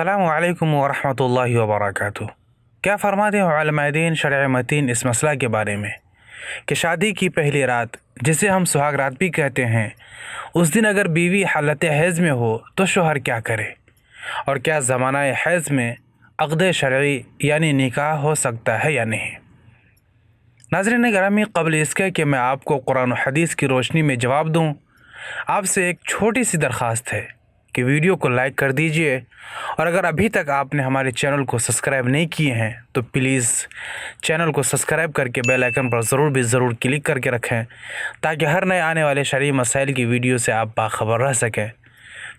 अस्सलामु अलैकुम वरहमतुल्लाहि वबरकातुहू। क्या फरमाते हैं उलमाए दीन शरअ मतीन इस मसला के बारे में कि शादी की पहली रात, जिसे हम सुहाग रात भी कहते हैं, उस दिन अगर बीवी हालत हैज़ में हो तो शोहर क्या करे, और क्या ज़माना हैज़ में अक़्द शरई यानी निकाह हो सकता है या नहीं। नाज़रीन गिरामी, क़ब्ल इसके कि मैं आपको कुरान और हदीस की रोशनी में जवाब दूँ, आपसे एक छोटी सी दरख्वास्त है कि वीडियो को लाइक कर दीजिए, और अगर अभी तक आपने हमारे चैनल को सब्सक्राइब नहीं किए हैं तो प्लीज़ चैनल को सब्सक्राइब करके बेल आइकन पर ज़रूर क्लिक करके रखें, ताकि हर नए आने वाले शरई मसाइल की वीडियो से आप बाखबर रह सकें।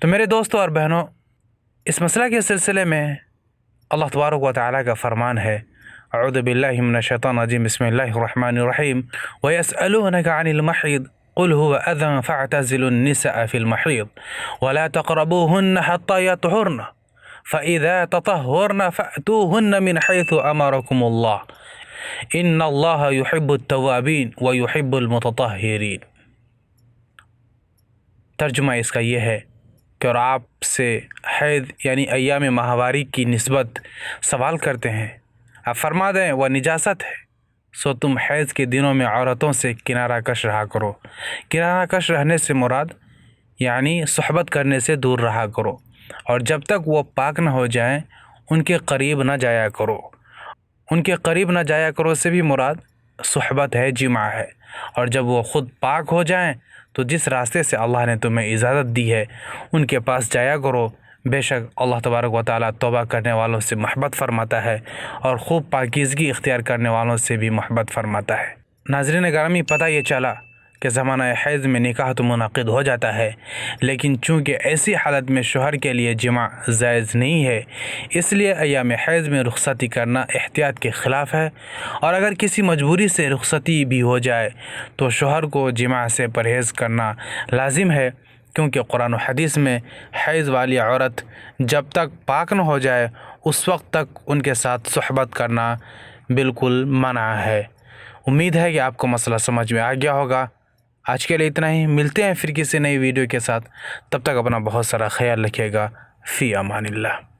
तो मेरे दोस्तों और बहनों, इस मसला के सिलसिले में अल्लाह तबारक व तआला का फरमान है, अऊज़ु बिल्लाहि मिनश शैतानिर रजीम, बिस्मिल्लाहिर रहमानिर रहीम, व यसअलूनका अनिल महीद क़ुल हुवा अज़न फ़अतज़िलुन निसाअ फ़िल महीद वला तक़रबूहुन्न हत्ता यतहुरन फ़इज़ा ततहहरन फ़अतूहुन्न मिन हैथु अमरकुमुल्लाह इन्नल्लाह युहिब्बुत तव्वाबीन व युहिब्बुल मुतत्तहिरीन। तर्जुमा इसका ये है कि और आपसे हैद यानी अय्याम माहवारी की निस्बत सवाल करते हैं, आप फरमा दें वह निजासत है, सो तुम हैज़ के दिनों में औरतों से किनारा कश रहा करो। किनारा कश रहने से मुराद यानी सुहबत करने से दूर रहा करो, और जब तक वो पाक न हो जाएं उनके करीब न जाया करो। उनके करीब न जाया करो से भी मुराद सुहबत है, जिमा है, और जब वो ख़ुद पाक हो जाएं तो जिस रास्ते से अल्लाह ने तुम्हें इजाज़त दी है उनके पास जाया करो। बेशक अल्लाह तबारक व तआला तौबा करने वालों से महब्बत फरमाता है और ख़ूब पाकीज़गी इख्तियार करने वालों से भी महब्बत फरमाता है। नाज़रीन गिरामी, पता ये चला कि ज़माना हैज़ में निकाह तो मुनाक़िद हो जाता है, लेकिन चूँकि ऐसी हालत में शोहर के लिए जिमा जायज़ नहीं है, इसलिए अय्याम हैज़ में रुख़्सती करना एहतियात के ख़िलाफ़ है। और अगर किसी मजबूरी से रुख़्सती भी हो जाए तो शोहर को जिमा से परहेज़ करना लाजिम है, क्योंकि कुरान और हदीस में हैज़ वाली औरत जब तक पाक न हो जाए उस वक्त तक उनके साथ सुहबत करना बिल्कुल मना है। उम्मीद है कि आपको मसला समझ में आ गया होगा। आज के लिए इतना ही, मिलते हैं फिर किसी नई वीडियो के साथ। तब तक अपना बहुत सारा ख्याल रखिएगा। फ़ी अमानिल्लाह।